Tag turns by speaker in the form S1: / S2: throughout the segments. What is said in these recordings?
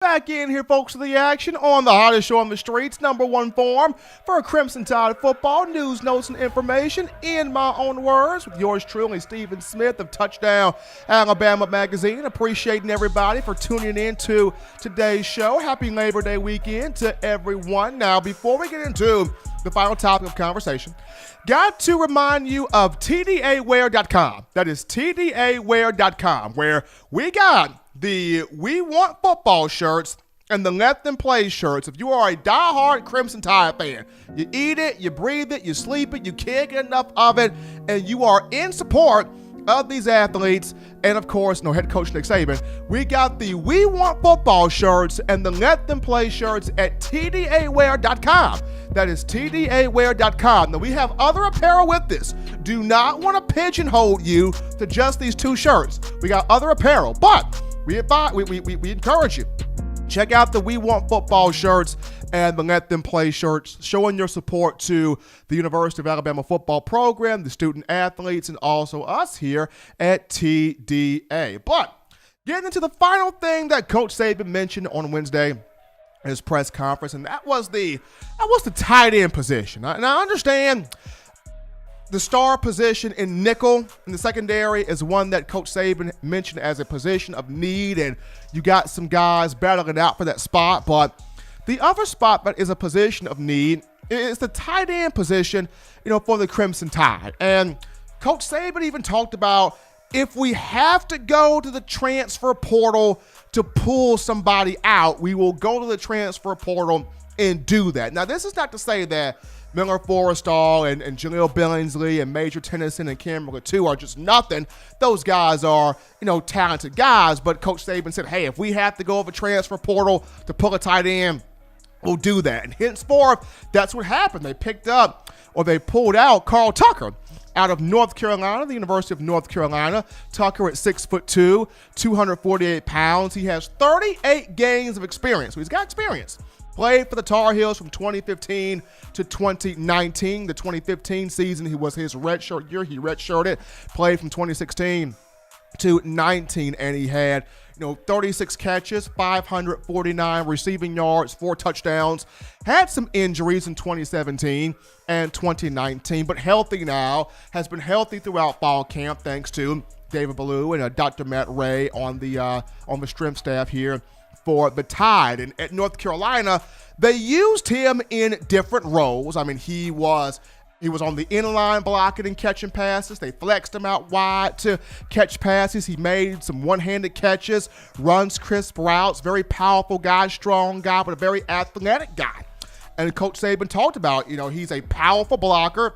S1: back in here, folks, to the action on the hottest show on the streets, number one forum for Crimson Tide football, news, notes, and information in my own words with yours truly, Stephen Smith of Touchdown Alabama Magazine. Appreciating everybody for tuning in to today's show. Happy Labor Day weekend to everyone. Now, before we get into the final topic of conversation, got to remind you of TDAwear.com. That is TDAwear.com, where we got the We Want Football shirts and the Let Them Play shirts. If you are a diehard Crimson Tide fan, you eat it, you breathe it, you sleep it, you can't get enough of it, and you are in support of these athletes, and of course, head coach Nick Saban, we got the We Want Football shirts and the Let Them Play shirts at TDAwear.com. That is TDAwear.com. Now, we have other apparel with this. Do not want to pigeonhole you to just these two shirts. We got other apparel, but we encourage you. Check out the We Want Football shirts and the Let Them Play shirts, showing your support to the University of Alabama football program, the student athletes, and also us here at TDA. But getting into the final thing that Coach Saban mentioned on Wednesday in his press conference, and that was the tight end position. Now, I understand the star position in nickel in the secondary is one that Coach Saban mentioned as a position of need, and you got some guys battling out for that spot. But the other spot that is a position of need is the tight end position, for the Crimson Tide. And Coach Saban even talked about if we have to go to the transfer portal to pull somebody out, we will go to the transfer portal and do that. Now, this is not to say that Miller Forrestall and Jaleel Billingsley and Major Tennyson and Cameron Latu are just nothing. Those guys are, talented guys. But Coach Saban said, hey, if we have to go over transfer portal to pull a tight end, we'll do that. And henceforth, that's what happened. They pulled out Carl Tucker out of North Carolina, the University of North Carolina. Tucker at 6'2", 248 pounds. He has 38 games of experience. So he's got experience. Played for the Tar Heels from 2015 to 2019. The 2015 season, he was his redshirt year. He redshirted. Played from 2016 to 19, and he had 36 catches, 549 receiving yards, 4 touchdowns. Had some injuries in 2017 and 2019, but healthy now. Has been healthy throughout fall camp thanks to David Ballou and Dr. Matt Ray on the strength staff here for the Tide. And at North Carolina, they used him in different roles. I mean, he was on the inline blocking and catching passes. They flexed him out wide to catch passes. He made some one-handed catches, runs crisp routes, very powerful guy, strong guy, but a very athletic guy. And Coach Saban talked about, he's a powerful blocker.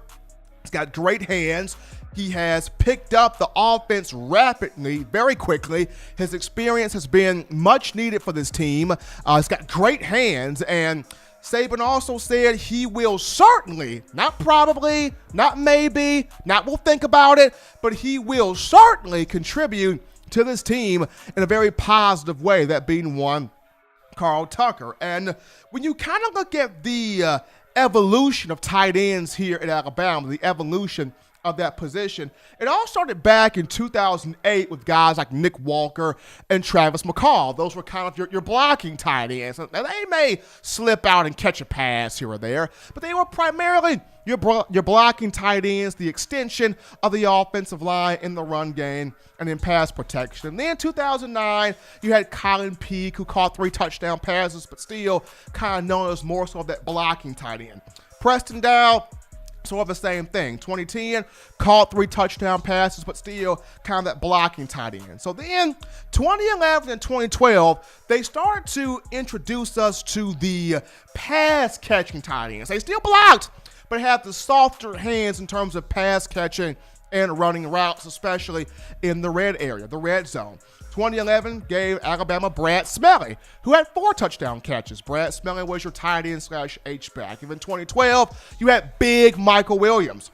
S1: He's got great hands. He has picked up the offense rapidly, very quickly. His experience has been much needed for this team. He's got great hands, and Saban also said he will certainly, not probably, not maybe, not we'll think about it, but he will certainly contribute to this team in a very positive way, that being one, Carl Tucker. And when you kind of look at the evolution of tight ends here at Alabama, the evolution of that position, it all started back in 2008 with guys like Nick Walker and Travis McCall. Those were kind of your blocking tight ends. Now, they may slip out and catch a pass here or there, but they were primarily your blocking tight ends, the extension of the offensive line in the run game and in pass protection. And then in 2009, you had Colin Peake, who caught 3 touchdown passes, but still kind of known as more so of that blocking tight end. Preston Dow, sort of the same thing. 2010, caught 3 touchdown passes, but still kind of that blocking tight end. So then 2011 and 2012, they started to introduce us to the pass catching tight ends. They still blocked, but have the softer hands in terms of pass catching and running routes, especially in the red area, the red zone. 2011 gave Alabama Brad Smelly, who had 4 touchdown catches. Brad Smelly was your tight end / H-back. Even 2012, you had big Michael Williams,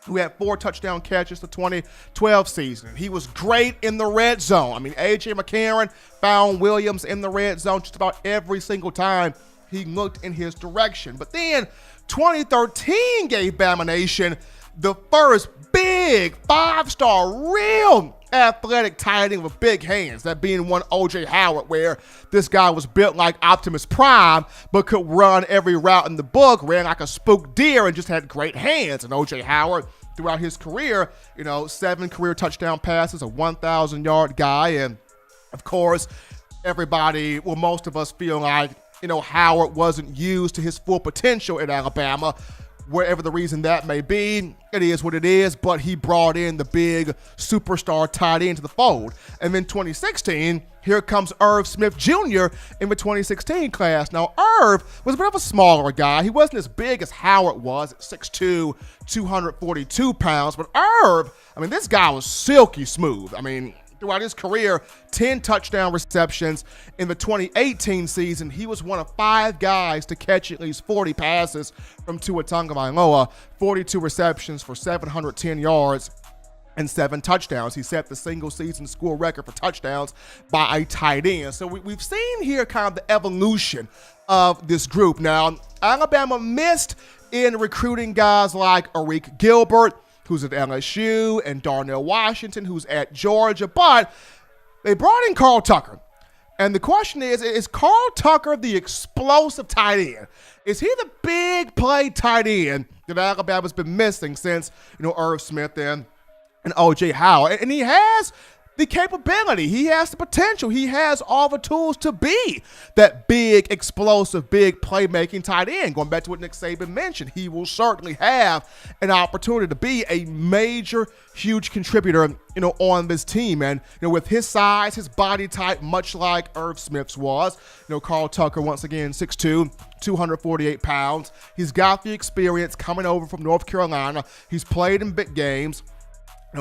S1: who had 4 touchdown catches the 2012 season. He was great in the red zone. I mean, A.J. McCarron found Williams in the red zone just about every single time he looked in his direction. But then 2013 gave Bama Nation the first big 5-star, real athletic tight end with big hands, that being one O.J. Howard, where this guy was built like Optimus Prime, but could run every route in the book, ran like a spooked deer, and just had great hands. And O.J. Howard, throughout his career, 7 career touchdown passes, a 1,000-yard guy, and of course, most of us feel like, Howard wasn't used to his full potential at Alabama. Wherever the reason that may be, it is what it is, but he brought in the big superstar tight end to the fold. And then 2016, here comes Irv Smith Jr. in the 2016 class. Now, Irv was a bit of a smaller guy. He wasn't as big as Howard was at 6'2", 242 pounds, but Irv, this guy was silky smooth. Throughout his career, 10 touchdown receptions. In the 2018 season, he was one of 5 guys to catch at least 40 passes from Tua Tagovailoa, 42 receptions for 710 yards and 7 touchdowns. He set the single-season school record for touchdowns by a tight end. So we've seen here kind of the evolution of this group. Now, Alabama missed in recruiting guys like Arik Gilbert, who's at LSU, and Darnell Washington, who's at Georgia, but they brought in Carl Tucker. And the question is Carl Tucker the explosive tight end? Is he the big play tight end that Alabama's been missing since, Irv Smith and O.J. Howard? And he has the capability. He has the potential. He has all the tools to be that big, explosive, big playmaking tight end. Going back to what Nick Saban mentioned, he will certainly have an opportunity to be a major, huge contributor, on this team. And, with his size, his body type, much like Irv Smith's was, Carl Tucker, once again, 6'2", 248 pounds. He's got the experience coming over from North Carolina. He's played in big games.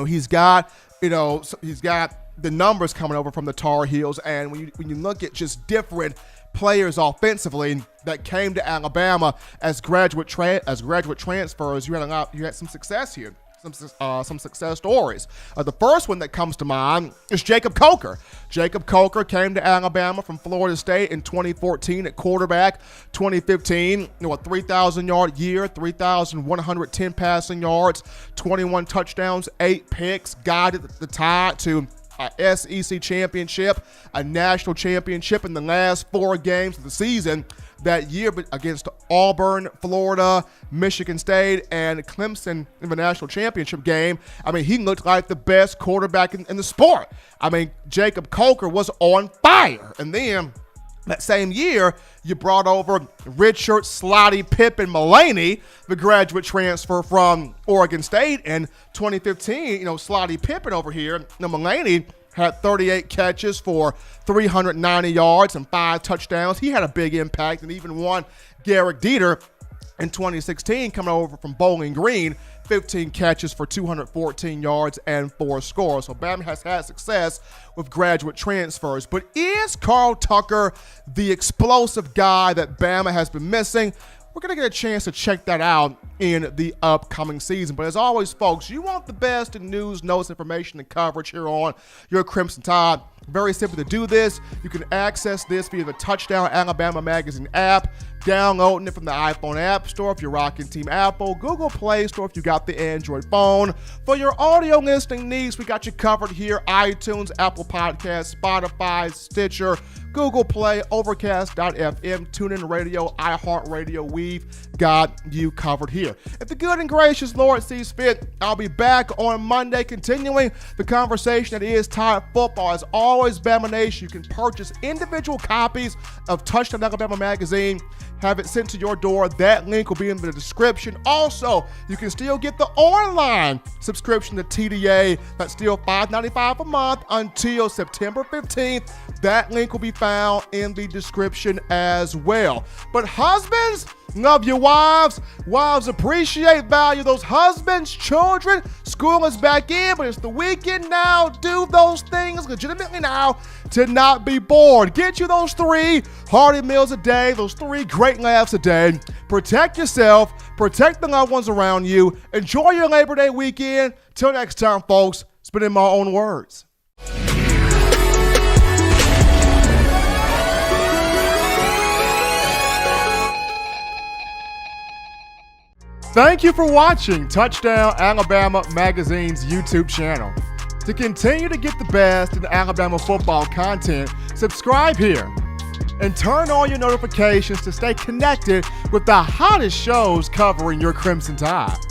S1: He's got the numbers coming over from the Tar Heels, and when you look at just different players offensively that came to Alabama as graduate transfers, you had some success here. Some success stories. The first one that comes to mind is Jacob Coker. Jacob Coker came to Alabama from Florida State in 2014 at quarterback. 2015, a 3,000-yard year, 3,110 passing yards, 21 touchdowns, 8 picks, guided the Tide to a SEC championship, a national championship in the last 4 games of the season that year against Auburn, Florida, Michigan State, and Clemson in the national championship game. He looked like the best quarterback in the sport. Jacob Coker was on fire. And then that same year, you brought over Richard Slotty Pippen Mullaney, the graduate transfer from Oregon State. In 2015, Slotty Pippen over here, Mullaney had 38 catches for 390 yards and 5 touchdowns. He had a big impact and even won Garrett Dieter in 2016 coming over from Bowling Green, 15 catches for 214 yards and 4 scores. So Bama has had success with graduate transfers. But is Carl Tucker the explosive guy that Bama has been missing? We're going to get a chance to check that out in the upcoming season. But as always, folks, you want the best in news, notes, information, and coverage here on your Crimson Tide. Very simple to do this. You can access this via the Touchdown Alabama Magazine app, downloading it from the iPhone App Store if you're rocking Team Apple, Google Play Store if you got the Android phone. For your audio listening needs, we got you covered here: iTunes, Apple Podcasts, Spotify, Stitcher, Google Play, Overcast.fm, TuneIn Radio, iHeartRadio. We've got you covered here. If the good and gracious Lord sees fit, I'll be back on Monday continuing the conversation that is Tide football. As always, Bama Nation, you can purchase individual copies of Touchdown Alabama Magazine, have it sent to your door. That link will be in the description. Also, you can still get the online subscription to TDA. That's still $5.95 a month until September 15th. That link will be found in the description as well. But husbands, love your wives. Wives, appreciate, value those husbands. Children, school is back in, but it's the weekend now. Do those things legitimately now to not be bored. Get you those 3 hearty meals a day, those 3 great laughs a day. Protect yourself, protect the loved ones around you. Enjoy your Labor Day weekend. Till next time, folks, it's been in my own words. Thank you for watching Touchdown Alabama Magazine's YouTube channel. To continue to get the best in Alabama football content, subscribe here and turn on your notifications to stay connected with the hottest shows covering your Crimson Tide.